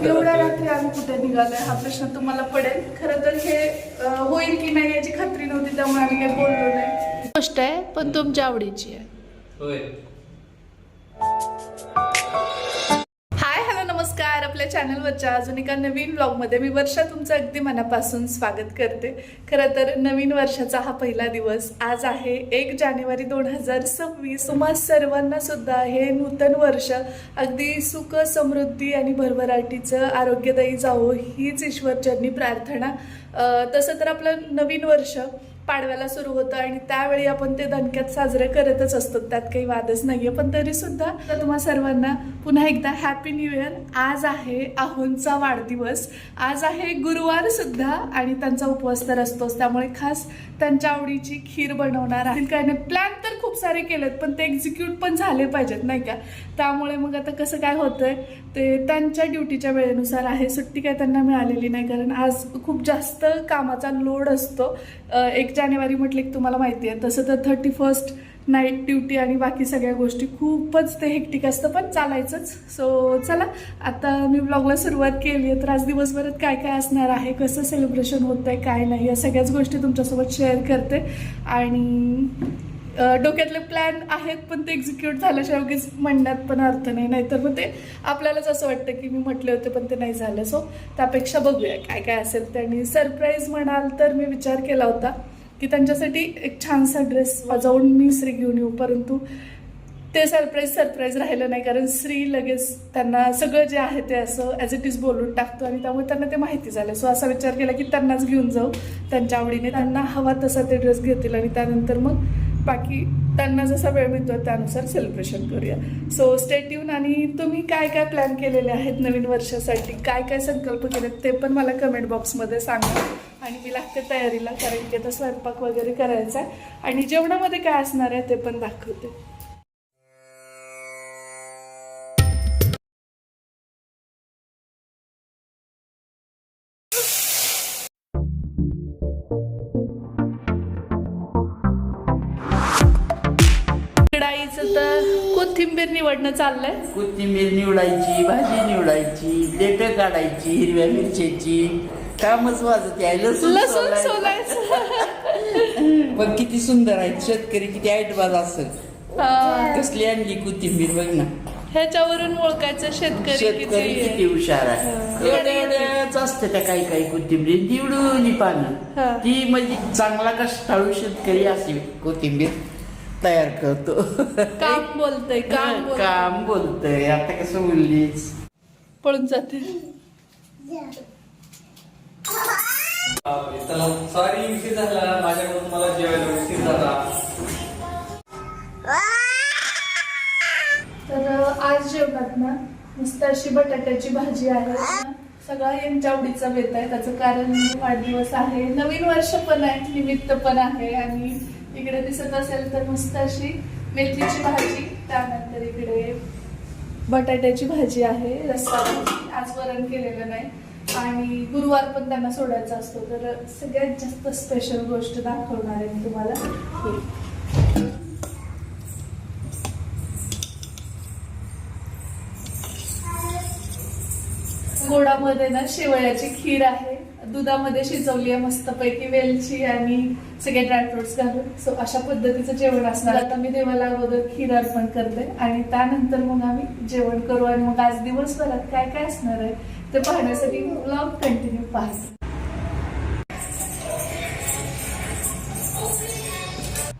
एवढ्या रात्री आम्ही कुठे निघालोय हा प्रश्न तुम्हाला पडेल. खरं तर हे होईल की नाही याची खात्री नव्हती, त्यामुळे आम्ही काही बोललो नाही. गोष्ट आहे पण तुमच्या आवडीची आहे. होय. हाय हॅलो नमस्कार. आपल्या चॅनलवरच्या अजून एका नवीन ब्लॉगमध्ये मी वर्षा तुमचं अगदी मनापासून स्वागत करते. खरं तर नवीन वर्षाचा हा पहिला दिवस आज आहे 1 जानेवारी 2026. तुम्हा सर्वांना सुद्धा हे नूतन वर्ष अगदी सुख समृद्धी आणि भरभराटीचं आरोग्यदायी जावो हीच ईश्वरचरणी प्रार्थना. तसं तर आपलं नवीन वर्ष पाडव्याला सुरू होतं आणि त्यावेळी आपण ते दणक्यात साजरे करतच असतो, त्यात काही वादच नाहीये. पण तरी सुद्धा तुम्हा सर्वांना पुन्हा एकदा हॅपी न्यू इयर. आज आहे आहोंचा वाढदिवस, आज आहे गुरुवार सुद्धा आणि त्यांचा उपवास तर असतोच, त्यामुळे खास त्यांच्या आवडीची खीर बनवणार आहे. काय नाही प्लॅन तर खूप सारे केलेत पण ते एक्झिक्यूट पण झाले पाहिजेत नाही का. त्यामुळे मग आता कसं काय होतंय ते त्यांच्या ड्युटीच्या वेळेनुसार आहे. सुट्टी काय त्यांना मिळालेली नाही कारण आज खूप जास्त कामाचा लोड असतो. 1 जानेवारी म्हटले की तुम्हाला माहिती आहे, तसं तर 31st नाईट ड्युटी आणि बाकी सगळ्या गोष्टी खूपच ते हेक्टिक असतं, पण चालायचंच. सो चला आता मी ब्लॉगला सुरुवात केली आहे. तर आज दिवसभरात काय काय असणार आहे, कसं सेलिब्रेशन होतं आहे, काय नाही, या सगळ्याच गोष्टी तुमच्यासोबत शेअर करते. आणि डोक्यातले प्लॅन आहेत पण ते एक्झिक्यूट झाल्याशिवाय उगीच म्हणण्यात पण अर्थ नाही, नाहीतर मग ते आपल्यालाच असं वाटतं की मी म्हटले होते पण ते नाही झालं. सो त्यापेक्षा बघूया काय काय असेल ते. आणि सरप्राईज म्हणाल तर मी विचार केला होता की त्यांच्यासाठी एक छानसा ड्रेस जाऊन मी श्री घेऊन येऊ, परंतु ते सरप्राईज राहिलं नाही कारण श्री लगेच त्यांना सगळं जे आहे ते असं ॲज इट इज बोलून टाकतो आणि त्यामुळे त्यांना ते माहिती झालं. सो असा विचार केला की त्यांनाच घेऊन जाऊ, त्यांच्या आवडीने त्यांना हवा तसा ते ड्रेस घेतील आणि त्यानंतर मग बाकी त्यांना जसा वेळ मिळतो त्यानुसार सेलिब्रेशन करूया. So stay tune. आणि तुम्ही काय काय प्लॅन केलेले आहेत नवीन वर्षासाठी, काय काय संकल्प केलेत ते पण मला कमेंट बॉक्समध्ये सांगा. आणि मी लागते तयारीला कारण की आता स्वयंपाक वगैरे करायचा आहे आणि जेवणामध्ये काय असणार आहे ते पण दाखवते. तर कोथिंबीर निवडणं चाललंय. कोथिंबीर निवडायची, भाजी निवडायची, देठ काढायची, हिरव्या मिरच्याची कामच वाजत आहे. लसूण सोलायचं. पण किती सुंदर आहेत शेतकरी, किती ऐटबाज असेल. कसली आणली कोथिंबीर बघ ना. ह्याच्यावरून ओळखायचं शेतकरी किती हुशार आहे. एवढ्याच असतं त्या काही काही कोथिंबीर निवडून पानं ती म्हणजे चांगला कष्टाळू शेतकरी अशी कोथिंबीर तयार करतो. काम बोलतय. आता कसं बोललीच पळून जाते. सॉरी उशीर झाला, माझ्याकडून मला जेवायला उशीर झाला. तर आज जेवणात ना मस्त अशी बटाट्याची भाजी आहे. सगळा यांच्या आवडीचा बेत आहे. त्याचं कारण वाढदिवस आहे, नवीन वर्ष पण आहे, निमित्त पण आहे. आणि इकडे दिसत असेल तर मस्त अशी मेथीची भाजी, त्यानंतर इकडे बटाट्याची भाजी आहे, रस्सा भाजी, आज वरण केलेलं नाही. आणि गुरुवार पण त्यांना सोडायचा असतो, तर सगळ्यात जास्त स्पेशल गोष्ट दाखवणार आहे मी तुम्हाला. गोडामध्ये ना शेवयाची खीर आहे, दुधामध्ये शिजवली आहे मस्तपैकी, वेलची आणि सगळे ड्रायफ्रुट्स घालून. सो अशा पद्धतीचं जेवण असणार. आता मी देवाला अगोदर खीर अर्पण करते आणि त्यानंतर मग आम्ही जेवण करू. आणि मग आज दिवसभरात काय काय असणार आहे ते पाहण्यासाठी ब्लॉग कंटिन्यू पहा.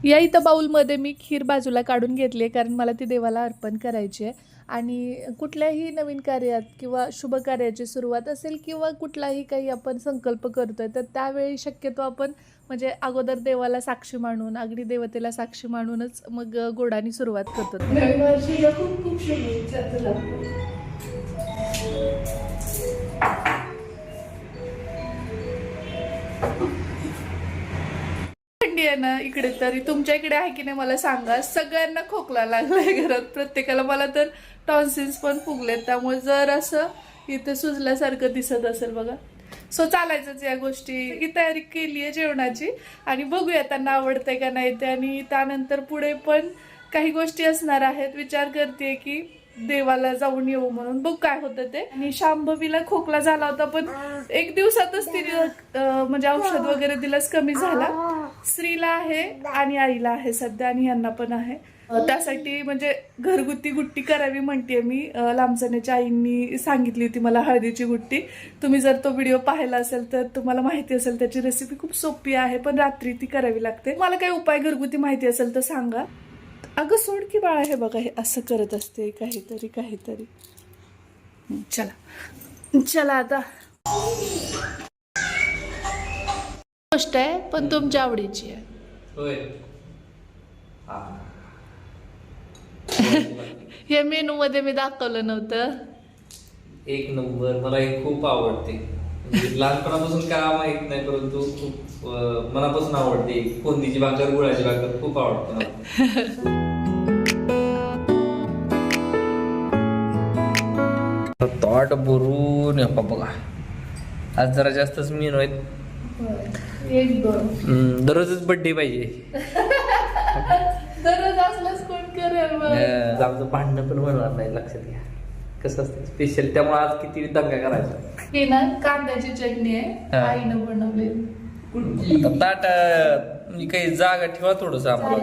या इथं बाउलमध्ये मी खीर बाजूला काढून घेतली आहे कारण मला ती देवाला अर्पण करायची आहे. आणि कुठल्याही नवीन कार्यात किंवा शुभ कार्याची सुरुवात असेल किंवा कुठलाही काही आपण संकल्प करतोय तर त्यावेळी शक्यतो आपण म्हणजे अगोदर देवाला साक्षी मानून, अग्नी देवतेला साक्षी मानूनच मग गोडानी सुरुवात करतो. नवीन वर्षी खूप खूप शुभेच्छा. थंडी आहे ना इकडे, तरी तुमच्या इकडे आहे की नाही मला सांगा. सगळ्यांना खोकला लागलाय घरात, प्रत्येकाला. मला तर टॉन्सिल्स पण फुगलेत, त्यामुळे जर असं इथं सुजल्यासारखं दिसत असेल बघा. सो चालायचंच या गोष्टी. ही तयारी केली आहे जेवणाची आणि बघूया त्यांना आवडतंय का नाही ते. आणि त्यानंतर पुढे पण काही गोष्टी असणार आहेत. विचार करते की देवाला जाऊन येऊ म्हणून. बघ काय होतं ते. आणि शांभवीला खोकला झाला होता पण 1 दिवसातच तिने म्हणजे औषध वगैरे दिलंच, कमी झाला. श्रीला आहे आणि आईला आहे सध्या आणि यांना पण आहे. त्यासाठी म्हणजे घरगुती गुट्टी करावी म्हणते मी. लांबचण्याच्या आईंनी सांगितली होती मला हळदीची गुट्टी. तुम्ही जर तो व्हिडिओ पाहिला असेल तर तुम्हाला माहिती असेल, त्याची रेसिपी खूप सोपी आहे पण रात्री ती करावी लागते. मला काही उपाय घरगुती माहिती असेल तर सांगा. अगं सोड की बाळा, हे बघा हे असं करत असते काहीतरी. चला आता गोष्ट आहे पण तुमच्या आवडीची आहे. होय. या मेनू मध्ये मी दाखवलं नव्हतं. 1 नंबर. मला हे खूप आवडते. म्हणजे लहानपणापासून का माहित नाही, परंतु खूप मनापासून आवडते. कोंदीची भाकर, गुळाची भाकर खूप आवडते मला. ताट भरून बघा. आज जरा जास्तच मेनू आहेत. 1-2 दररोजच बर्थडे पाहिजे. दररोज असलंच कोण करेल मग. आमचं भांडणं पण बनवणार नाही, लक्षात घ्या. कसं असतं स्पेशल, त्यामुळे आज किती दंगा करायचा. हे ना कांद्याची चटणी आहे, हा. आईनं बनवलेली. ताट काही जागा ठेवा थोडस आम्हाला.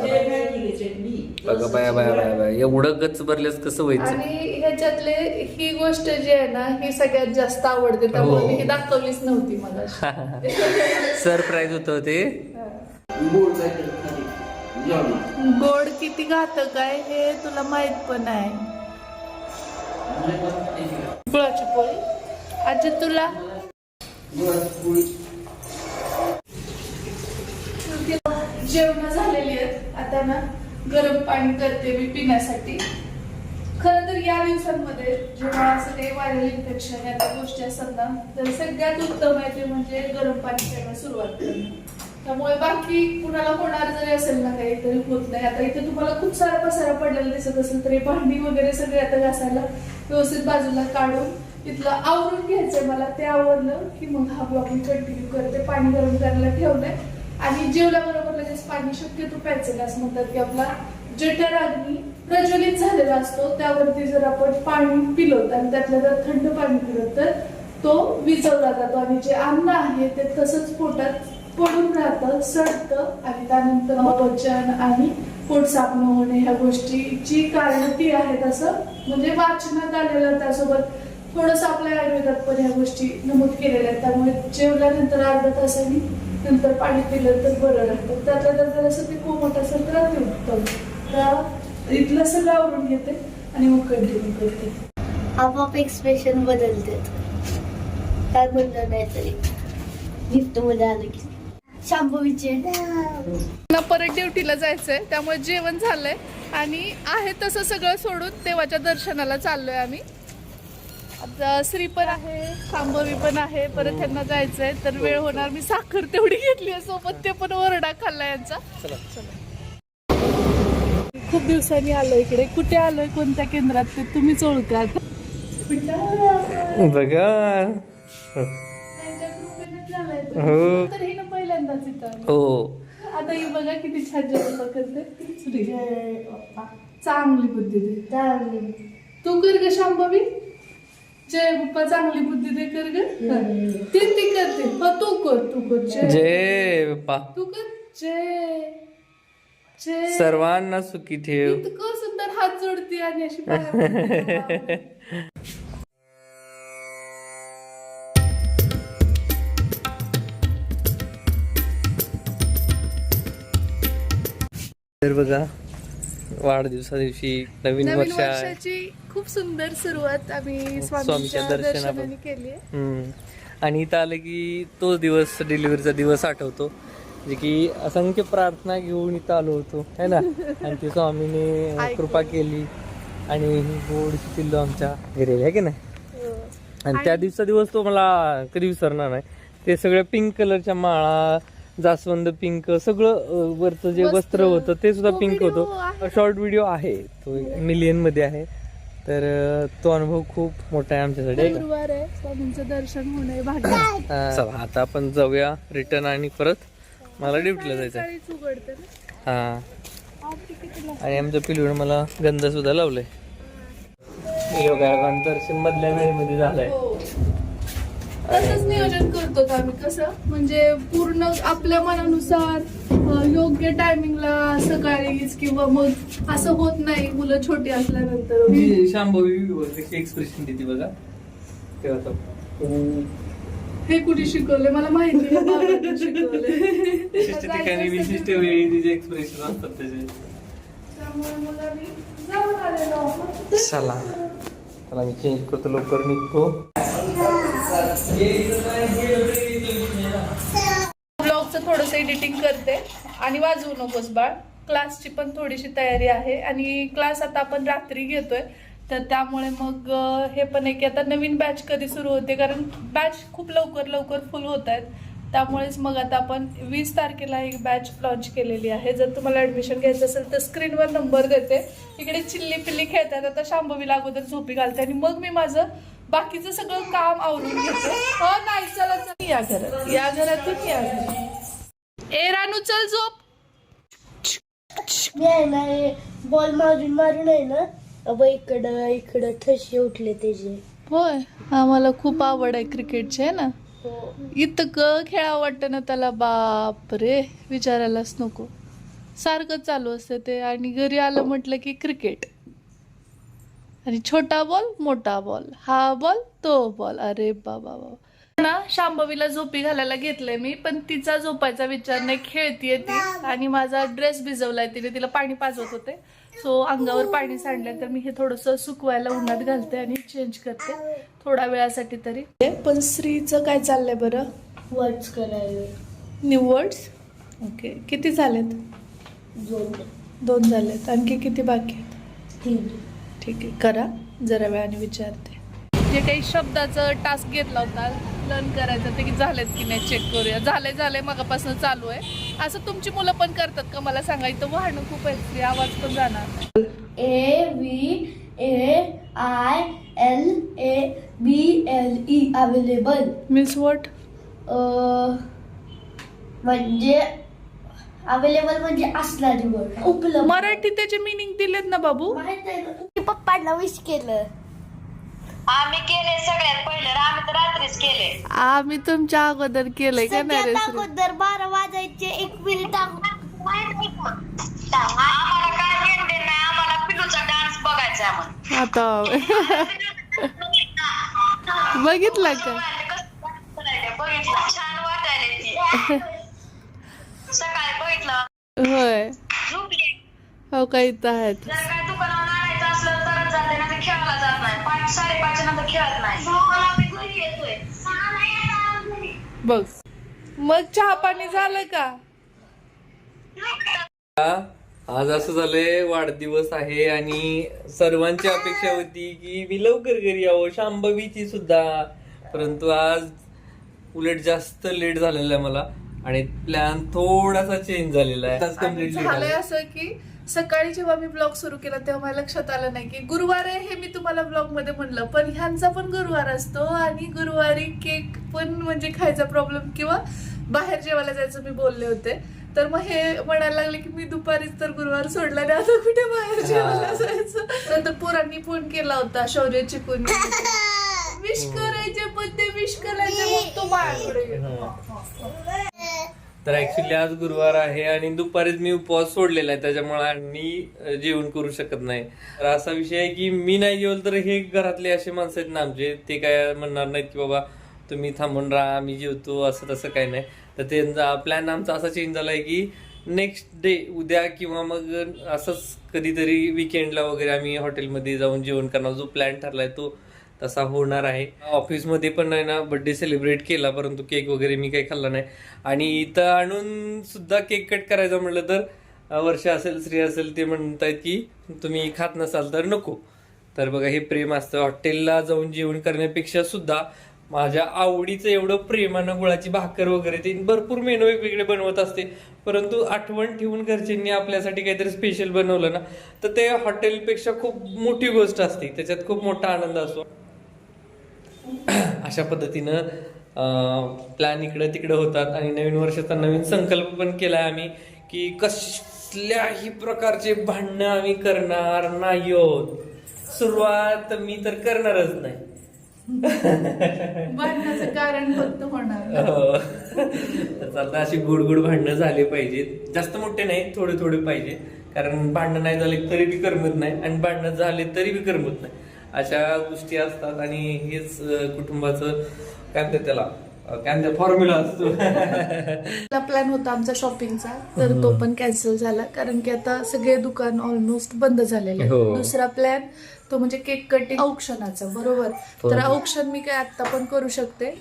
बघा बाया एवढं गच भरल्यास कसं व्हायचं. आणि ह्याच्यातले ही गोष्ट जी आहे ना ही सगळ्यात जास्त आवडते, त्यामुळे हो. मी ही दाखवलीच नव्हती मला. सरप्राईज होतं ते. गोड किती घातक आहे हे तुला माहित पण आहे. गुळाची पोळी आजी तुला. जेवण झालेली आहेत. आता ना गरम पाणी करते मी पिण्यासाठी. खरं तर या दिवसांमध्ये जेव्हा असं काही व्हायरल इन्फेक्शन या गोष्टी असतात ना, तर सगळ्यात उत्तम आहे ते म्हणजे गरम पाणी प्यायला सुरुवात करणं. त्यामुळे बाकी कुणाला होणार जरी असेल ना काही तरी होत नाही. आता इथे तुम्हाला खूप सारा पसारा पडलेला दिसत असेल तरी भांडी वगैरे सगळे आता घासायला व्यवस्थित बाजूला काढून तिथलं आवरून घ्यायचंय मला. ते आवरलं की मग हा ब्लॉग मी कंटिन्यू करते. पाणी गरम करायला ठेवलंय आणि जेवल्याबरोबर लगेच पाणी शक्यतो प्यायचं. असं म्हणतात की आपला जठर अग्नी प्रज्वलित झालेला असतो, त्यावरती जर आपण पाणी पिलं आणि त्यातलं जर थंड पाणी पिलं तर तो विझवला जातो आणि जे अन्न आहे ते तसंच पोटात पडून राहतं, सडतं आणि त्यानंतर अपचन आणि पोट साफ न होणे ह्या गोष्टीची कारणं ती आहेत असं म्हणजे वाचनात आलेलं. त्यासोबत थोडंसं आपल्या आयुर्वेदात पण ह्या गोष्टी नमूद केलेल्या आहेत. त्यामुळे जेवल्यानंतर अर्धा तासांनी नंतर पाणी पिलं तर बरं राहतं. त्यातल्या तर जर असं ते कोमट असेल तर अतिउत्तम. तर इथलं सगळं आवरून घेते आणि मग कंटिन्यू करते. आपोआप एक्सप्रेशन बदलते. काय म्हणलं नाही तरी गिफ्ट मध्ये आलं की शांभवीचे मला परत ड्युटीला जायचंय, त्यामुळे जेवण झालंय आणि आहे तसं सगळं सोडून देवाच्या दर्शनाला चाललोय आम्ही. आता श्री पण आहे, शांभवी पण आहे, परत त्यांना जायचंय तर वेळ होणार. मी साखर तेवढी घेतली सोबत, ते पण वरडा खाल्ला यांचा. खूप दिवसांनी आलो इकडे. कुठे आलोय, कोणत्या केंद्रात ते तुम्हीच ओळखा. बघा. हो. तर हे ना पहिल्यांदाच इथं. हो. आता ही बघा किती छान जेवण करते. चांगली बुद्धी दे. तू कर ग शांभवी. जय बाप्पा चांगली बुद्धी दे कर ग. ती करते. तू कर जय बाप्पा. तू कर जय जय. सर्वांना सुखी ठेव. इतकं सुंदर हात जोडते आणि अशी पाया पडते. तर बघा वाढदिवसा दिवशी नवीन वर्षाची खूप सुंदर सुरुवात आम्ही स्वामींच्या दर्शनाने केली आहे. आणि इथं आलं की तोच दिवस, डिलिव्हरीचा दिवस आठवतो. जे की असंख्य प्रार्थना घेऊन इथं आलो होतो है ना. आणि ते स्वामीने कृपा केली आणि गोडशी पिल्लू आमच्या घरी आहे की नाही. आणि त्या दिवसा दिवस तो मला कधी विसरणार नाही. ते सगळ्या पिंक कलरच्या माळा, जास्वंद पिंक, सगळं वरचं जे वस्त्र होतं ते सुद्धा पिंक होतं. शॉर्ट व्हिडिओ आहे तो 1 मिलियन मध्ये आहे. तर तो अनुभव खूप मोठा आहे आमच्यासाठी. स्वामींचं दर्शन होणे भाग्य. चला आता आपण जाऊया रिटर्न आणि परत मला ड्युटीला जायचं. हा. आणि आमच्या पिलूने मला गंध सुद्धा लावलंय. योगायोगानं दर्शन मधल्या वेळेमध्ये झालंय. तसंच नियोजन करतो आम्ही. कसं म्हणजे पूर्ण आपल्या मनानुसार योग्य टायमिंगला सकाळीच किंवा मग असं होत नाही मुलं छोटी असल्यानंतर. ती शांभवी कशी एक्सप्रेशन देते बघा तेव्हा तो. हे कुठे शिकवले मला माहिती नाही, बाबांनी शिकवले. विशिष्ट ठिकाणी विशिष्ट वेळी तिचे एक्सप्रेशन असतात त्याचे. त्यामुळे मग आम्ही जाऊन आलेलो. चला चला मी चेंज करतो लवकर निघतो. ब्लॉगचं थोडंसं एडिटिंग करते आणि वाजवू नकोस बाळ. क्लासची पण थोडीशी तयारी आहे आणि क्लास आता आपण रात्री घेतोय, तर त्यामुळे मग हे पण एक आता नवीन बॅच कधी सुरू होते, कारण बॅच खूप लवकर फुल होत आहेत. त्यामुळेच मग आता आपण 20 तारखेला एक बॅच लॉन्च केलेली आहे. जर तुम्हाला ऍडमिशन घ्यायचं असेल तर स्क्रीनवर नंबर देते. इकडे चिल्ली पिल्ली खेळतात. आता शांभवीला अगोदर झोपी घालते आणि मग मी माझं बाकीचं सगळं काम आवरून घेते. हो नाही चला या घरात, या घरातून या घरात. ए रानू चल झोप. मी आहे ना हे बॉल मारून आहे ना अब इकडं ठसे उठले त्याचे. होय, आम्हाला खूप आवड आहे क्रिकेटची आहे ना. इतकं खेळावं वाटतं ना त्याला, बाप रे विचारायलाच नको. सारखं चालू असतं ते. आणि घरी आलं म्हटलं की क्रिकेट आणि छोटा बॉल मोठा बॉल, हा बॉल तो बॉल. अरे बाबा ना. शांभवीला झोपी घालायला घेतलंय मी, पण तिचा झोपायचा विचार नाही. खेळतीये ती आणि माझा ड्रेस भिजवलाय तिने. तिला पाणी पाजवत होते, सो अंगावर पाणी सांडलंय, तर मी हे थोडंसं सुकवायला उन्हात घालते आणि चेंज करते थोड्या वेळासाठी तरी. पण श्रीचं काय चाललंय बरं? वर्ड्स करायला. New words. ओके, किती झालेत? 2 झालेत. आणखी किती बाकी आहेत? 3. ठीक आहे, करा. जरा वेळाने विचारते. जे काही शब्दाचं टास्क घेतला होता लर्न करायचं ते की झालेत की नाही चेक करूया. झालंय मगापासून चालू आहे. असं तुमची मुलं पण करतात का मला सांगा. इथं वाहनं खूप आहेत, आवाज पण जाणार. AVAILABLE available means what? म्हणजे अवेलेबल म्हणजे असणारी वर्ड. उपलब्ध. मराठी त्याचे मिनिंग दिलेत ना बाबू. माहित आहे ना. पप्पांना विश केलं. आम्ही केले सगळ्यात पहिलं. आम्ही तर रात्रीच केले. आम्ही तुमच्या अगोदर केलंय का नाही रे श्री? अगोदर 12 वाजायचे 1 मिनिट आम्हाला काय घेणं देणं नाही. आम्हाला पिलूचा डान्स बघायचा आहे आम्हाला. आता बघितला का? बघितलं, छान वाटायला ती. सकाळी बघितलं. होय, झोपली. हो का इथं आहेत. जर काय दुकानावर आणायचं असलं तरच जाते, ना तर खेळायला जात नाही. 5-5:30 नंतर खेळत नाही. घरी येतोय. बघ मग चहा पाणी झालं का? आज असं झालंय, वाढदिवस आहे आणि सर्वांची अपेक्षा होती की मी लवकर घरी यावं, शांभवीची सुद्धा. परंतु आज उलट जास्त लेट झालेला आहे मला आणि प्लॅन थोडासा चेंज झालेला आहे. झालंय असं की सकाळी जेव्हा मी ब्लॉग सुरू केला तेव्हा मला लक्षात आलं नाही की गुरुवार आहे हे मी तुम्हाला ब्लॉग मध्ये म्हणलं, पण ह्यांचा पण गुरुवार असतो आणि गुरुवारी केक पण म्हणजे खायचा प्रॉब्लेम किंवा बाहेर जेवायला जायचं मी बोलले होते. तर मग हे म्हणायला लागले की मी दुपारीच तर गुरुवार सोडला आणि आता कुठे बाहेर जेवायला जायचं. नंतर पोरांनी फोन केला होता, शौर्य चिकून विश करायचे पण ते विश करायचे मग तो माझ्याकडे. तर ऍक्च्युली आज गुरुवार आहे आणि दुपारीच मी उपवास सोडलेला आहे, त्याच्यामुळे मी जेवण करू शकत नाही. तर असा विषय आहे की मी नाही जेवलं तर हे घरातले असे माणसं आहेत ना आमचे, ते काय म्हणणार नाहीत की बाबा तुम्ही थांबून राहा मी जेवतो, असं तसं काही नाही. तर त्यांचा प्लॅन आमचा असा चेंज झालाय की नेक्स्ट डे उद्या किंवा मग असंच कधीतरी विकेंडला वगैरे आम्ही हॉटेलमध्ये जाऊन जेवण करणार. जो प्लॅन ठरलाय तो तसा होणार आहे. ऑफिसमध्ये पण नाही ना बर्थडे सेलिब्रेट केला, परंतु केक वगैरे मी काही खाल्ला नाही. आणि इथं आणून सुद्धा केक कट करायचा म्हटलं तर वर्षा असेल श्री असेल ते म्हणतायत की तुम्ही खात नसाल तर नको. तर बघा हे प्रेम असतं. हॉटेलला जाऊन जेवण करण्यापेक्षा सुद्धा माझ्या आवडीचं एवढं प्रेमानं गुळाची भाकर वगैरे ते भरपूर मेनू वेगवेगळे बनवत असते, परंतु आठवण ठेवून घरच्यांनी आपल्यासाठी काहीतरी स्पेशल बनवलं ना तर ते हॉटेलपेक्षा खूप मोठी गोष्ट असते, त्याच्यात खूप मोठा आनंद असतो. अशा पद्धतीनं प्लॅन इकडं तिकडं होतात आणि नवीन वर्षाचा नवीन संकल्प पण केलाय आम्ही की कसल्याही प्रकारचे भांडणं आम्ही करणार नाही आहोत. सुरुवात मी तर करणारच नाही. भांडणाचं कारण फक्त होणार. हो. तर आता अशी गोड गोड भांडणं झाले पाहिजेत, जास्त मोठे नाही, थोडे थोडे पाहिजे. कारण भांडणं नाही झाले तरी बी करमत नाही आणि भांडणं झाले तरी बी करमत नाही, अशा गोष्टी असतात. आणि हेच कुटुंबाचं काय म्हणतात त्याला, काय फॉर्म्युला असतो. प्लॅन होता आमचा शॉपिंगचा, तर तो पण कॅन्सल झाला कारण की आता सगळे दुकान ऑलमोस्ट बंद झालेले आहेत. हो. दुसरा प्लॅन तो म्हणजे केक कटिंग औक्षणाचा, बरोबर. तर औक्षण मी काय आता पण करू शकते.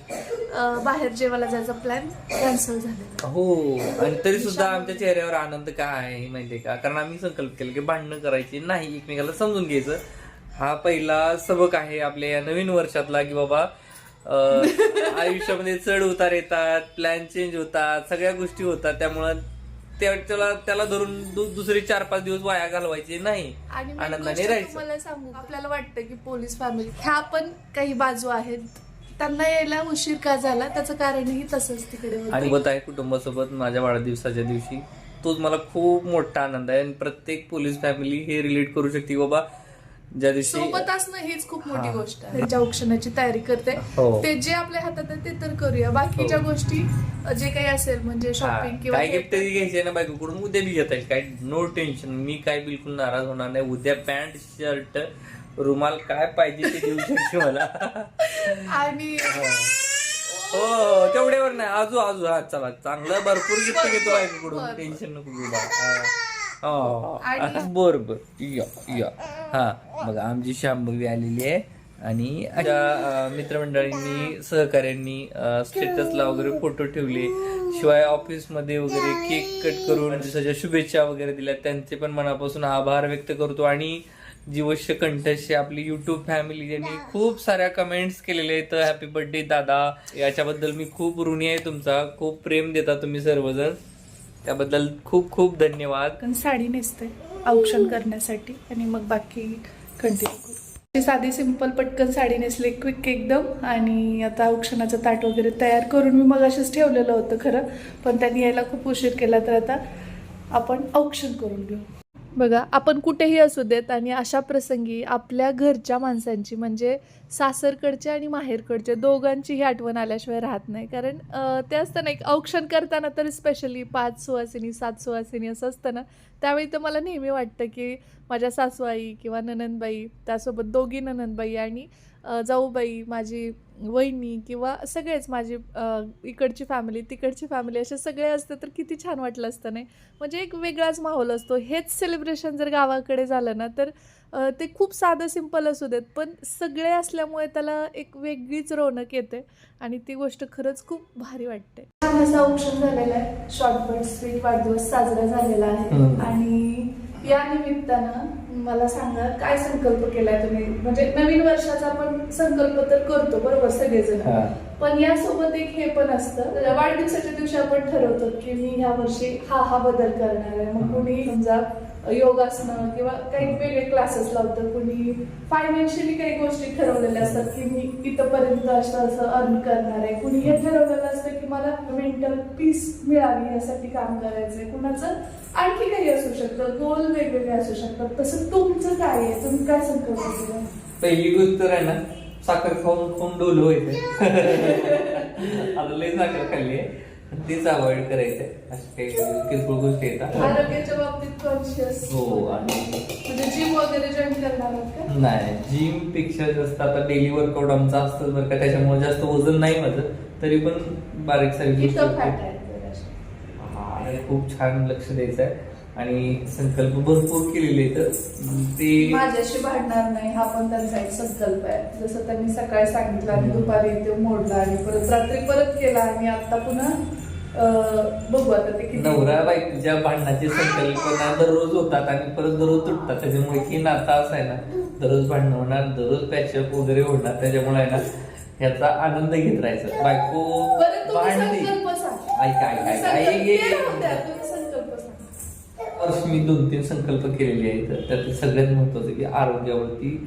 बाहेर जेवायला जायचा प्लॅन कॅन्सल झालेला. हो. आणि तरी सुद्धा आमच्या चेहऱ्यावर आनंद काय आहे माहितीये का, कारण आम्ही संकल्प केला की भांडणं करायची नाही, एकमेकाला समजून घ्यायचं. हा पहिला सबक आहे आपल्या या नवीन वर्षातला, की बाबा आयुष्यामध्ये चढ उतार येतात, प्लॅन चेंज होतात, सगळ्या गोष्टी होतात. त्यामुळं त्याला धरून दुसरे 4-5 दिवस वाया घालवायचे नाही, आणि main आनंदाने गोष्ट राहायचं. तुम्हाला सांगू, आपल्याला वाटतं की पोलीस फॅमिली ह्या पण काही बाजू आहेत, त्यांना यायला उशीर का झाला त्याचं कारणही तसंच तिकडे होतं. आणि सोबत आहे कुटुंबासोबत माझ्या वाढदिवसाच्या दिवशी, तोच मला खूप मोठा आनंद आहे. आणि प्रत्येक पोलीस फॅमिली हे रिलेट करू शकते की बाबा ज्या दिवशी सोबत असणं हीच खूप मोठी गोष्ट आहे. त्यांच्या औक्षणाची तयारी करते, हो. ते जे आपल्या हातात आहे ते तर करूया. बाकीच्या गोष्टी जे काही असेल म्हणजे शॉपिंग किंवा काय गिफ्ट तरी घ्यायचे ना बायकोकडून, उद्या बी घेता येईल, काय नो टेन्शन. मी काय बिलकुल नाराज होणार नाही. उद्या पॅन्ट शर्ट रुमाल काय पाहिजे ते देऊ शकते मला. आणि हो तेवढ्यावर नाही, आजू हा चला चांगलं भरपूर गिफ्ट घेतो बायकोकडून, टेन्शन नको घेऊ बा. बरोबर या. हा बघा आमची शांभवी आलेली आहे आणि मित्रमंडळींनी सहकार्यांनी स्टेटसला वगैरे फोटो ठेवले, शिवाय ऑफिसमध्ये वगैरे केक कट करून सगळ्या शुभेच्छा वगैरे दिल्या, त्यांचे पण मनापासून आभार व्यक्त करतो. आणि जीवश्य कंठस्य आपली युट्यूब फॅमिली ज्यांनी खूप साऱ्या कमेंट्स केलेले आहेत, हॅपी बर्थडे दादा, याच्याबद्दल मी खूप ऋणी आहे तुमचा. खूप प्रेम देता तुम्ही सर्वजण, त्याबद्दल खूप खूप धन्यवाद. साडी नेसते औक्षण करण्यासाठी आणि मग बाकी कंटिन्यू करू. साधी सिंपल पटकन साडी नेसली, क्विक एकदम. आणि आता औक्षणाचं ताट वगैरे तयार करून मी मग असेच ठेवलेलं होतं खरं, पण त्यांनी यायला खूप उशीर केला, तर आता आपण औक्षण करून घेऊ. बघा, आपण कुठेही असू देत आणि अशा प्रसंगी आपल्या घरच्या माणसांची म्हणजे सासरकडच्या आणि माहेरकडच्या दोघांचीही आठवण आल्याशिवाय राहत नाही. कारण ते असतं ना, एक औक्षण करताना तर स्पेशली 5 सुवासिनी 7 सुवासिनी असं असतं ना, त्यावेळी तर मला नेहमी वाटतं की माझ्या सासूआई किंवा ननंदबाई, त्यासोबत 2 ननंदबाई आणि जाऊबाई, माझी वहिनी किंवा सगळेच माझी इकडची फॅमिली तिकडची फॅमिली असे सगळे असते तर किती छान वाटलं असतं नाही. म्हणजे एक वेगळाच माहोल असतो. हेच सेलिब्रेशन जर गावाकडे झालं ना तर ते खूप साधं सिंपल असू देत, पण सगळे असल्यामुळे त्याला एक वेगळीच रौनक येते आणि ती गोष्ट खरंच खूप भारी वाटते. छान असं औक्षण झालेलं आहे, शॉर्ट बट स्वीट वाढदिवस साजरा झालेला आहे. आणि या निमित्तानं मला सांगा, काय संकल्प केलाय तुम्ही? म्हणजे नवीन वर्षाचा आपण संकल्प तर करतो बरोबर सगळेजण, पण यासोबत एक हे पण असतं, वाढदिवसाच्या दिवशी आपण ठरवतो की मी ह्या वर्षी हा बदल करणार आहे. मग कुणी समजा योगासनं किंवा काही वेगळे क्लासेस लावतं, कुणी फायनान्शियली काही गोष्टी ठरवलेल्या असतात की मी इथंपर्यंत असं अर्न करणार आहे, कुणी हे ठरवलेलं असतं की मला मेंटल पीस मिळावी यासाठी काम करायचंय, कुणाचं आणखी काही असू शकतं, गोल वेगवेगळे असू शकतात. तसं तुमचं काय आहे, तुम्ही काय संकल्प केला? पहिली गोष्ट तर आहे ना, साखर खाऊन डोल व्हायचं. आता लय साखर खाल्ली आहे, तीच अवॉइड करायचंय. अशा काही किरकोळ गोष्टी येतात. आरोग्याच्या बाबतीत कॉन्शियस हो. आणि म्हणजे जिम वगैरे जॉईन करणार आहात का? नाही, जिम पेक्षा जास्त आता डेली वर्कआउट आमचा असतं बरं का, त्याच्यामुळे जास्त वजन नाही माझं, तरी पण बारीक सारीक गोष्टी इथं फॅट आहे जराशी. आणि खूप छान लक्ष द्यायचं आहे आणि संकल्प भरपूर केलेले तर ते माझ्याशी भांडणार नाही हा पण त्यांचा एक संकल्प आहे. जसं त्यांनी सकाळी सांगितलं आणि दुपारी ते मोडला आणि परत रात्री परत केला आणि आता पुन्हा बघू आता ते किती. नवरा बायकोच्या भांडणाचे संकल्पना दररोज होतात आणि परत दररोज तुटतात. त्याच्यामुळे की नाता असं आहे ना, दररोज भांडण होणार, दररोज पॅचअप वगैरे होणार. त्याच्यामुळे आहे ना, ह्याचा आनंद घेत राहायचा. बायको भांडते, वर्ष मी 2-3 संकल्प केलेले आहेत. त्यात सगळ्यात महत्वाचं की आरोग्यावरती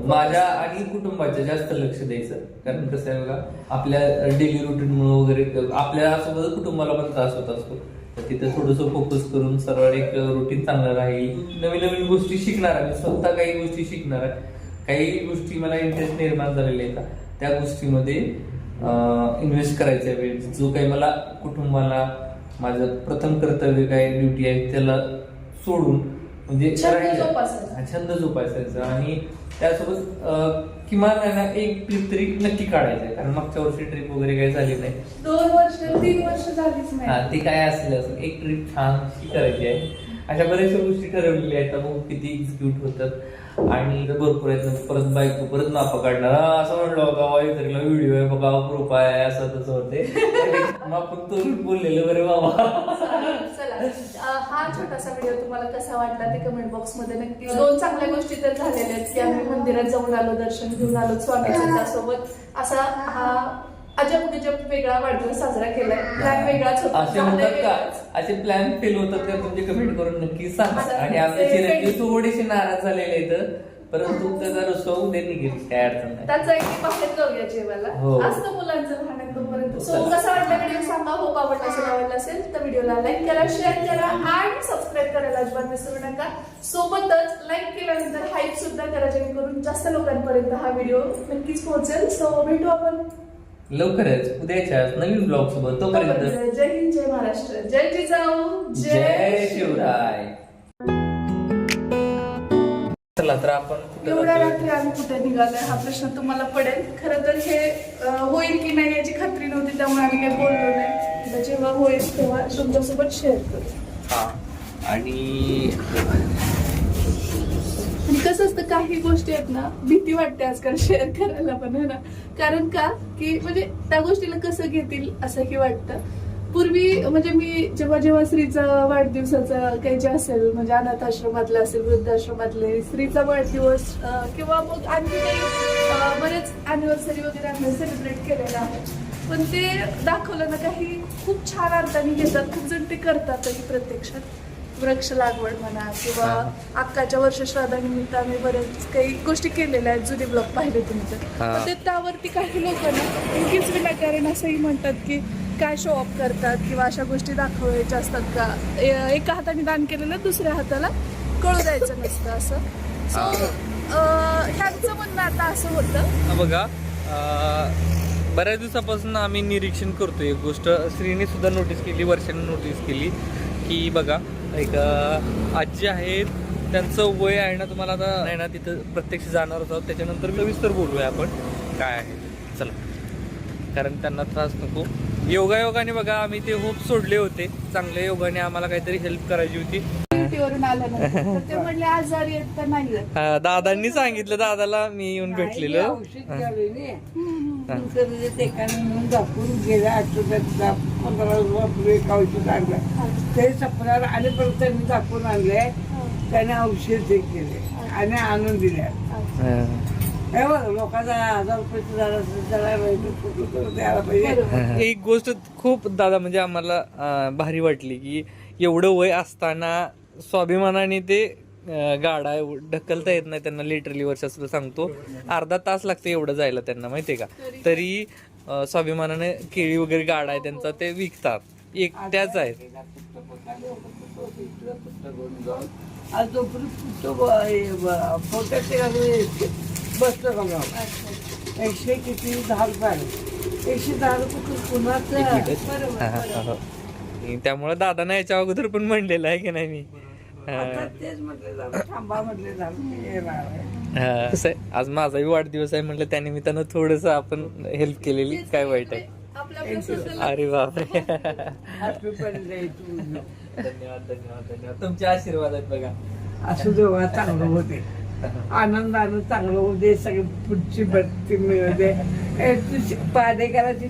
माझ्या आणि कुटुंबाच्या जास्त लक्ष द्यायचं. कारण कसं आहे बघा, आपल्या डेली रुटीनमुळे वगैरे आपल्यासोबत कुटुंबाला पण त्रास होत असतो. तर तिथे थोडंसं फोकस करून सरळ एक रुटीन चांगलं राहील. नवीन नवीन गोष्टी शिकणार आहे, स्वतः काही गोष्टी शिकणार आहे. काही गोष्टी मला इंटरेस्ट निर्माण झालेल्या आहेत त्या गोष्टीमध्ये इन्व्हेस्ट करायचा वेळ, जो काही मला कुटुंबाला माझं प्रथम कर्तव्य काय ड्युटी आहे त्याला सोडून म्हणजे छंद जोपासायचा आणि त्यासोबत किमान आहे ना एक ट्रिप तरी नक्की काढायचं आहे, कारण मागच्या वर्षी ट्रिप वगैरे काही झाली नाही, 2 वर्ष 3 वर्ष झालीच नाही. ती काय असेल एक ट्रिप छान करायची आहे. अशा बऱ्याचशा गोष्टी ठरवलेल्या आहेत, मग किती एक्झिक्यूट होतात आणि भरपूर आहेत. परत बायको परत नापा काढणार असं म्हणलं बाबा इतरीला व्हिडिओ आहे बघा ग्रुप आहे असं तसं होते. आपण तो बोललेलं बरे बाबा. चला हा छोटासा व्हिडिओ तुम्हाला कसा वाटला ते कमेंट बॉक्स मध्ये नक्की. 2 चांगल्या गोष्टी तर झालेल्या आहेत की आम्ही मंदिरात जाऊन आलो, दर्शन घेऊन आलो स्वामीच्या, त्यासोबत असा हा अजब गजब वेगळा वाढदिवस साजरा केलाय. प्लॅन वेगळाच होता. असे म्हणतात का, असे प्लॅन फेल होतात का तुमचे कमेंट करून नक्की सांगा. आणि आमचे चिरंजीव थोडेसे नाराज झालेले आहेत, परंतु त्याचा रस्ता उद्या निघेल, काय अडचण नाही. त्याचा एक बाहेर जाऊया जेवायला असतं मुलांचं राहण्यात तोपर्यंत. सो कसा वाटला व्हिडिओ सांगा. होप आवडला असेल तर व्हिडिओला लाईक करा, शेअर करा आणि सबस्क्राईब करायला अजिबात विसरू नका. सोबतच लाईक केल्यानंतर हाईप सुद्धा करा, जेणेकरून जास्त लोकांपर्यंत हा व्हिडिओ नक्कीच पोहोचेल. सो भेटू आपण लवकरच उद्याच्या नवीन ब्लॉग सोबत. तोपर्यंत जय हिंद, जय महाराष्ट्र, जय जिजाऊ, जय शिवराय. चला तर आपण एवढ्या रात्री आम्ही कुठे निघालोय हा प्रश्न तुम्हाला पडेल. खरं तर हे होईल की नाही याची खात्री नव्हती, त्यामुळे आम्ही काही बोललो नाही. तर जेव्हा होईल तेव्हा तुमच्यासोबत शेअर करू. आणि कसं असतं, काही गोष्टी आहेत ना भीती वाटते आजकाल शेअर करायला पण, आहे ना. कारण का की म्हणजे त्या गोष्टीला कसं घेतील असंही वाटतं. पूर्वी म्हणजे मी जेव्हा स्त्रीचा वाढदिवसाचं काही जे असेल, म्हणजे अनाथ आश्रमातले असेल, वृद्धाश्रमातले स्त्रीचा वाढदिवस किंवा मग आणखी काही बरेच अॅनिव्हर्सरी वगैरे आम्ही सेलिब्रेट केलेलं आहे. पण ते दाखवलं ना काही खूप छान अर्थाने घेतात. खूप जण ते करतातही प्रत्यक्षात. वृक्ष लागवड म्हणा किंवा अक्काच्या वर्षश्राद्धानिमित्त आम्ही बरेच काही गोष्टी केलेल्या आहेत. जुने ब्लॉग पाहिले तुम्ही तर ते त्यावरती काही लोकांना उगीच विनाकारण असंही म्हणतात की काय शो ऑफ करतात किंवा अशा गोष्टी दाखवायच्या असतात का, एका हाताने दान केलेलं दुसऱ्या हाताला कळू द्यायचं नसतं असं. सो ह्यांचं म्हणणं आता असं होतं. बघा बऱ्याच दिवसापासून आम्ही निरीक्षण करतो एक गोष्ट, श्रीने सुद्धा नोटीस केली, वर्षाने नोटीस केली की बघा एक आजी आहेत, त्यांचं वय आहे ना, तुम्हाला आता नाही ना तिथं प्रत्यक्ष जाणारच आहोत, त्याच्यानंतर सविस्तर बोलूया आपण काय आहे. चला, कारण त्यांना त्रास नको. योगायोगाने बघा आम्ही ते होप सोडले होते, चांगल्या योगाने आम्हाला काहीतरी हेल्प करायची होती. ड्युटीवरून आल्यानंतर ते म्हणले आजारी आहेत का नाही. दादांनी सांगितलं, दादाला मी येऊन भेटलेलं. दाखवून गेल्या आठवड्यात 15 रुपये एक औषध आणलं, ते सपनार आणि परत त्यांनी दाखवून आणले, त्याने औषध हे केले आणि आणून दिल्या. लोकांचा 1000 रुपये झाला द्यायला पाहिजे. एक गोष्ट खूप दादा म्हणजे आम्हाला भारी वाटली की एवढं वय असताना स्वाभिमानाने ते गाडा ढकलता येत नाही त्यांना, लिटरली वर्षासुद्धा सांगतो अर्धा तास लागते एवढं जायला त्यांना, माहितीये का. तरी स्वाभिमानाने केळी वगैरे गाडा आहे त्यांचा, ते विकतात, एकट्याच आहेत. बसलं बघा 100 किती 10 रुपये 110 रुपये कुणाचं. त्यामुळे दादाना याच्या अगोदर पण म्हणलेलं आहे की नाही मी. तेच म्हटलं थांबा म्हटले कसं आहे, आज माझाही वाढदिवस आहे म्हटलं, त्यानिमित्तानं थोडस आपण हेल्प केलेली काय वाईट आहे. अरे बापरे. धन्यवाद धन्यवाद धन्यवाद, तुमचे आशीर्वाद आहेत बघा. असू देवा चांगलं होते, आनंदानं चांगलं होते, सगळी पुढची भरती मिळते. पाडे करायची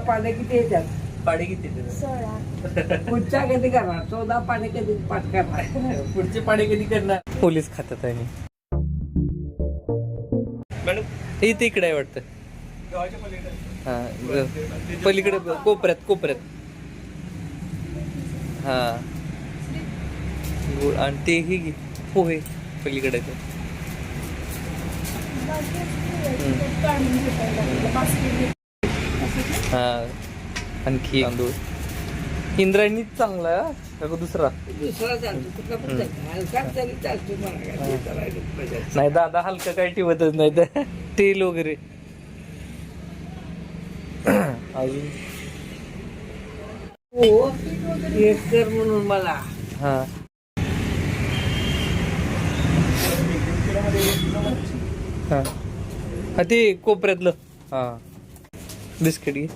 पाडे किती येतात, पाडे किती 16. पुढच्या कधी करणार, 14 पाडे कधी पाठ करणार, पुढचे पाडे कधी करणार. पोलीस खात्यात आहे मॅडम, हे इकडे आहे वाटतं. हा पलीकडे कोपऱ्यात हा गुळ आणि ते ही पोहे पलीकडे ते. हा आणखी तांदूळ इंद्रायणीच चांगला. का दुसरा? दुसरा चालतो कुठला पण चालतो हलका तरी चालतो मला काय ते करायला पाहिजे. नाही दादा हलका काही ठेवतच नाही तर तेल वगैरे. अजून हो एक कर म्हणून मला हा हा हा ते कोपऱ्यातलं हा बिस्किट घे.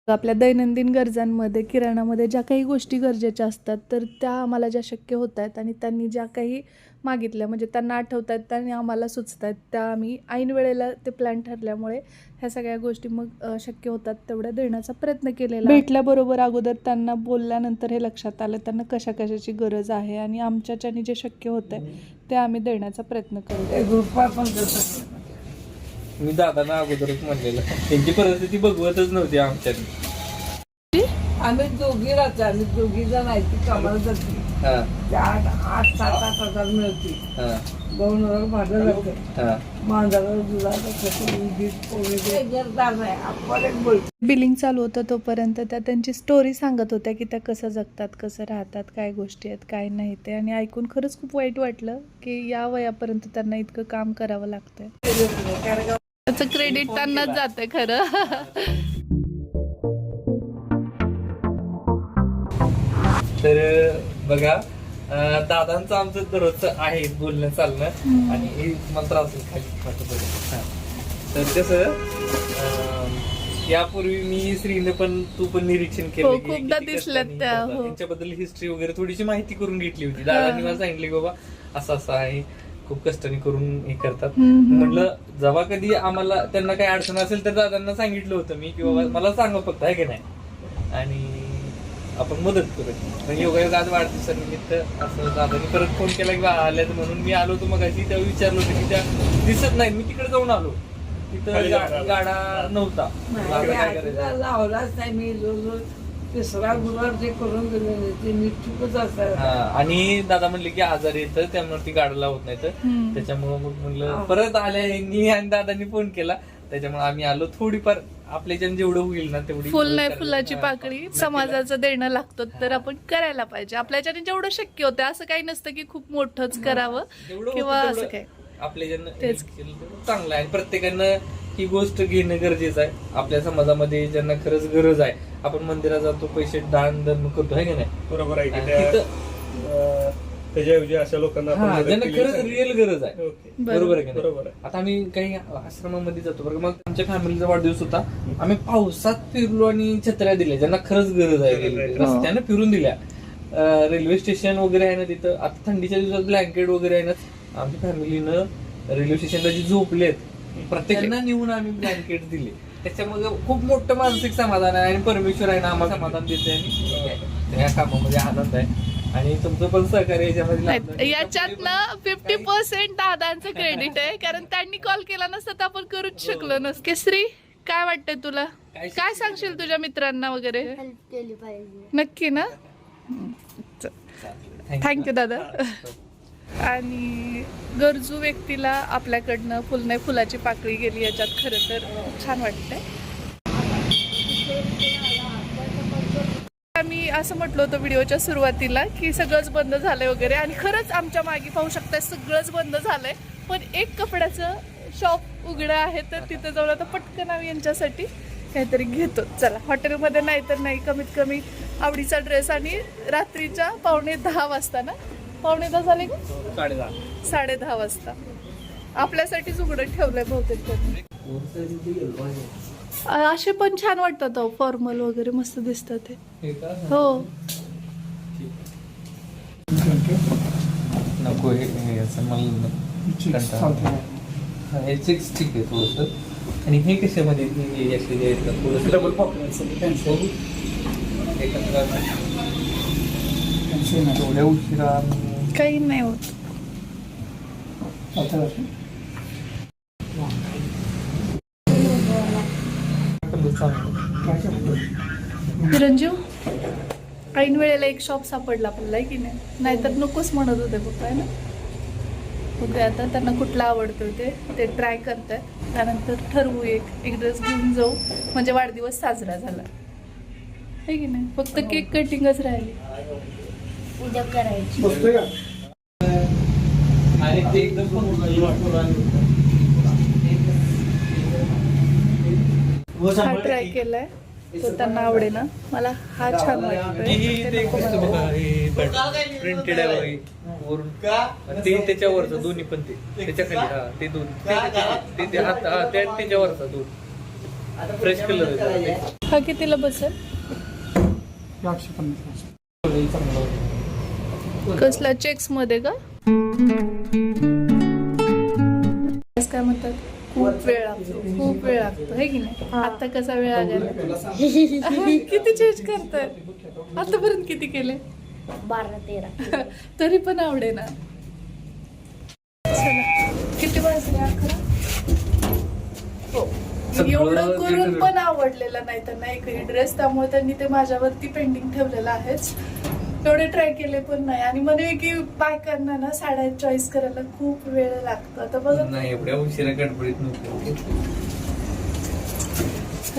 आपल्या दैनंदिन गरजांमध्ये किराणामध्ये ज्या काही गोष्टी गरजेच्या असतात तर त्या आम्हाला ज्या शक्य होत आहेत आणि त्यांनी ज्या काही मागितल्या म्हणजे त्यांना आठवत आहेत त्यांनी आम्हाला सुचत आहेत त्या आम्ही ऐन वेळेला ते प्लॅन ठरल्यामुळे ह्या सगळ्या गोष्टी मग शक्य होतात तेवढ्या देण्याचा प्रयत्न केलेला. भेटल्याबरोबर अगोदर त्यांना बोलल्यानंतर हे लक्षात आलं त्यांना कशा कशाची गरज आहे आणि आमच्याच्याने जे शक्य होतं आहे ते आम्ही देण्याचा प्रयत्न करू. ग्रुपा पण तसं मी दादांना अगोदरच म्हणलेलं त्यांची परिस्थिती बघवतच नव्हती आमच्यात. आम्ही दोघी राहतो आम्ही दोघी जण आहे ती कामाला जाते हा ते 8-7 मिळते हा 2,000 भाडं लागतं हा मांजराला दुधाला कसं दूध पोळी गरदार नाही आपण एक बोलतो. बिलिंग चालू होतं तोपर्यंत त्या त्यांची स्टोरी सांगत होत्या की त्या कसं जगतात कसं राहतात काय गोष्टी आहेत काय नाही ते आणि ऐकून खरंच खूप वाईट वाटलं की या वयापर्यंत त्यांना इतकं काम करावं लागतंय. त्याचं क्रेडिट त्यांनाच जातंय खरं. तर बघा दादांचं आमचं दररोजचं आहे बोलणं चालणं आणि हे मला त्रास होईल खाली. तर कसं यापूर्वी मी श्रीने पण तू पण निरीक्षण केलं हो, की खूपदा किती दिसल्यात कष्टाने त्या, करतात. हो. त्यांच्याबद्दल हिस्ट्री वगैरे थोडीशी माहिती करून घेतली होती. दादांनी मला सांगितली की बाबा असं असं आहे खूप कष्टाने करून हे करतात. म्हटलं जेव्हा कधी आम्हाला त्यांना काही अडचण असेल तर दादांना सांगितलं होतं मी की बाबा मला सांगा फक्त आहे की नाही आणि आपण मदत करू. पण योगायोग आज वाढदिवसानिमित्त असं दादानी परत फोन केला की आल्यात म्हणून मी आलो होतो मग तेव्हा विचारलं होतं की त्या दिसत नाही. मी तिकडे जाऊन आलो तिथं गाडा नव्हता. काय करायचं लावलाच नाही मी जो तिसरा गुरुवार जे करून गेले ते मी चुकच असतात. आणि दादा म्हणले की आजारी येतं त्यामुळे ती गाडी लावत नाही तर त्याच्यामुळे मग म्हणलं परत आल्या आणि दादांनी फोन केला त्याच्यामुळे आम्ही आलो. थोडीफार आपल्याच्यानं जेवढं होईल ना तेवढी फुल नाही फुलाची पाकळी समाजाचं देणं लागतं तर आपण करायला पाहिजे आपल्याच्याने जेवढं शक्य होतं. असं काही नसतं की खूप मोठंच करावं किंवा असं काय आपल्याच्यानं तेच. चांगलं आहे. प्रत्येकानं ही गोष्ट घेणं गरजेचं आहे. आपल्या समाजामध्ये ज्यांना खरंच गरज आहे आपण मंदिरात जातो पैसे दान धर्म करतो आहे की नाही. बरोबर आहे की तिथं त्याच्याऐवजी अशा लोकांना आपण मदत ज्यांना केली खरंच पाहिजे. रिअल गरज आहे. ओके. बरोबर आहे की नाही? बरोबर आहे. आता आम्ही काही आश्रमामध्ये जातो बरं मग आमच्या फॅमिलीचा वाढदिवस होता. आम्ही पावसात फिरलो आणि छत्र्या दिल्या ज्यांना खरंच गरज आहे. रस्त्यानं फिरून दिल्या. रेल्वे स्टेशन वगैरे आहे ना तिथं आता थंडीच्या दिवसात ब्लँकेट वगैरे आहे ना आमच्या फॅमिलीनं रेल्वे स्टेशनला जी झोपलेत प्रत्येकांना नेऊन आम्ही ब्लँकेट दिले. त्याच्यामुळे खूप मोठं मानसिक समाधान आहे आणि परमेश्वर आहे ना आम्हाला समाधान देते आणि या कामामध्ये आनंद आहे आणि तुमचं पण सहकार्य याच्यामध्ये याच्यातनं 50% दादांचं क्रेडिट आहे कारण त्यांनी कॉल केला नसता तर आपण करूच शकलो नसतो. केसरी काय वाटतंय तुला काय सांगशील तुझ्या मित्रांना वगैरे हेल्प केली पाहिजे. नक्की ना. थँक्यू दादा. आणि गरजू व्यक्तीला आपल्याकडनं फुल नाही फुलाची पाकळी गेली याच्यात खरं तर छान वाटतंय. मी असं म्हटलं होतं व्हिडिओच्या सुरुवातीला की सगळंच बंद झालंय वगैरे आणि खरंच आमच्या मागे पाहू शकताय सगळंच बंद झालंय पण एक कपड्याचं शॉप उघडं आहे तर तिथं जाऊन आता पटकन आम्ही यांच्यासाठी काहीतरी घेतो. चला हॉटेलमध्ये नाही तर नाही कमीत कमी आवडीचा ड्रेस आणि रात्रीच्या 9:45 वाजता ना 9:45 झाले का 10:30 वाजता आपल्यासाठीच उघडं ठेवलंय बहुतेक त्यांनी. असे पण छान वाटतात फॉर्मल वगैरे मस्त दिसतात ते. हो नको हे असं मला ठीक आहे थोडस. आणि हे कशामध्ये डबल एवढ्या उशिरा काही नाही होत. चिरंजीव ऐन वेळेला एक शॉप सापडला आपल्याला की नाही नाहीतर नकोच म्हणत होते पप्पा आहे ना. बघूया आता त्यांना कुठला आवडतो ते ट्राय करतात त्यानंतर ठरवू एक ड्रेस घेऊन जाऊ म्हणजे वाढदिवस साजरा झाला आहे की नाही. फक्त केक कटिंगच राहिली. उद्या करायची. बसतोय का? आणि ते एकदम हा ट्राय केलाय तो त्यांना आवडे ना. मला हा छान वाटतोय. प्रिंटेड आहे बघा ही. वरून ते त्याच्यावरचं दोन्ही पण ते त्याच्या खाली हा ते दोन त्याच्यावरचा दोन फ्रेश कलर. हा कितीला बसेल? कसला चेक्स मध्ये का? काय म्हणतात खूप वेळ लागतो है की नाही? आता कसा वेळ लागेल? किती चेंज करतात आतापर्यंत? किती केले? 12-13. तरी पण आवडे ना. चला किती वाजले? 11. हो एवढं करून पण आवडलेलं नाही त्यांना एकही ड्रेस, त्यामुळे त्यांनी ते माझ्यावरती पेंडिंग ठेवलेलं आहेच. एवढे ट्राय केले पण नाही. आणि म्हणे की बायकांना ना साड्या चॉईस करायला खूप वेळ लागतो. आता बघा नाही एवढ्या उशिरा गडबडीत नव्हते.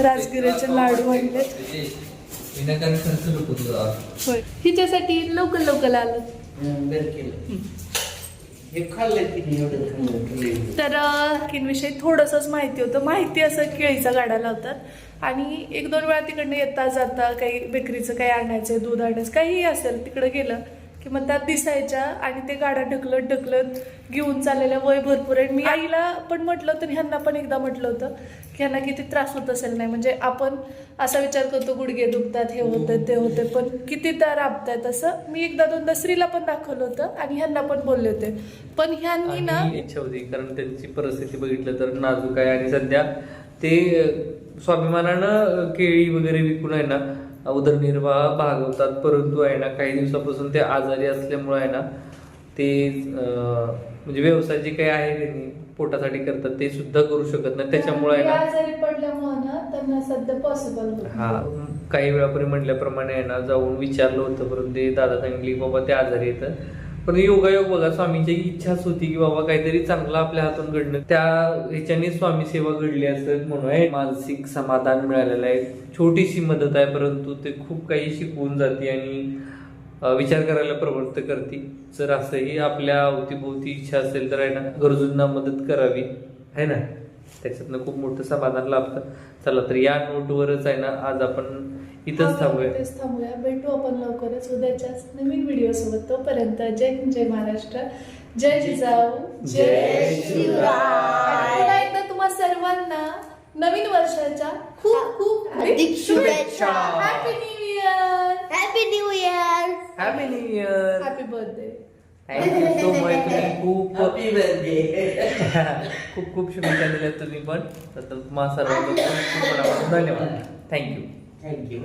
राजगिऱ्याचे लाडू आणले. विनाकारण खर्च नको तुझा. होय हिच्यासाठी लोकल आलं. बरं केलं. हे खाल्लं की नाही एवढं खाल्लं. तर किनविषयी थोडंसंच माहिती होतं. माहिती असं केळीचा गाडा लावतात आणि 1-2 वेळा तिकडनं येता जाता काही बेकरीचं काही आणायचं, दूध आणायचं काहीही असेल तिकडं गेलं की मग त्यात दिसायच्या आणि ते गाड्या ढकलत घेऊन चाललेल्या. वय भरपूर आहे. मी आईला पण म्हटलं तर ह्यांना पण एकदा म्हटलं होतं की ह्यांना किती त्रास होत असेल नाही. म्हणजे आपण असा विचार करतो गुडघे दुखतात, हे होतं ते होतं, पण किती त्या राबतात. असं मी 1-2दा श्रीला पण दाखवलं होतं आणि ह्यांना पण बोलले होते. पण ह्यांनी ना इच्छा होती कारण त्यांची परिस्थिती बघितलं तर नाजूक आहे आणि सध्या ते स्वाभिमानानं केळी वगैरे विकून आहे ना उदरनिर्वाह भागवतात. परंतु आहे ना काही दिवसापासून ते आजारी असल्यामुळे आहे ना ते म्हणजे व्यवसाय जे काही आहे त्यांनी पोटासाठी करतात ते सुद्धा करू शकत नाही. त्याच्यामुळे आहे ना आजारी पडल्यामुळे ना त्यांना सध्या पॉसिबल हा काही वेळापूर्वी म्हटल्याप्रमाणे आहे ना जाऊन विचारलं होतं परंतु ते दादा सांगितले की बाबा ते आजारी येतं. पण योगायोग बघा स्वामीची इच्छाच होती की बाबा काहीतरी चांगलं आपल्या हातून घडणं. त्या ह्याच्याने स्वामी सेवा घडली असत म्हणून मानसिक समाधान मिळालेलं आहे. छोटीशी मदत आहे परंतु ते खूप काही शिकवून जाते आणि विचार करायला प्रवृत्त करते. जर असंही आपल्या अवतीभोवती इच्छा असेल तर आहे ना गरजूंना मदत करावी आहे ना. त्याच्यातनं खूप मोठं समाधान लाभतं. चला तर या नोटवरच आहे ना आज आपण इथंच थांबूया. भेटू आपण लवकरच उद्याच्याच नवीन व्हिडिओ सोबत. तोपर्यंत जय हिंद, जय महाराष्ट्र, जय जिजाऊ, जय शिवराय. पुन्हा एकदा तुम्हा सर्वांना नवीन वर्षाच्या खूप खूप हार्दिक शुभेच्छा. Happy new year. Happy new year. Happy new year. Happy birthday. Thank you so much. तुम्ही खूप हॅपी बर्थडे. खूप खूप शुभेच्छा दिल्या तुम्ही पण. तर तुम्हा सर्वांना खूप खूप धन्यवाद. थँक्यू. थँक्यू.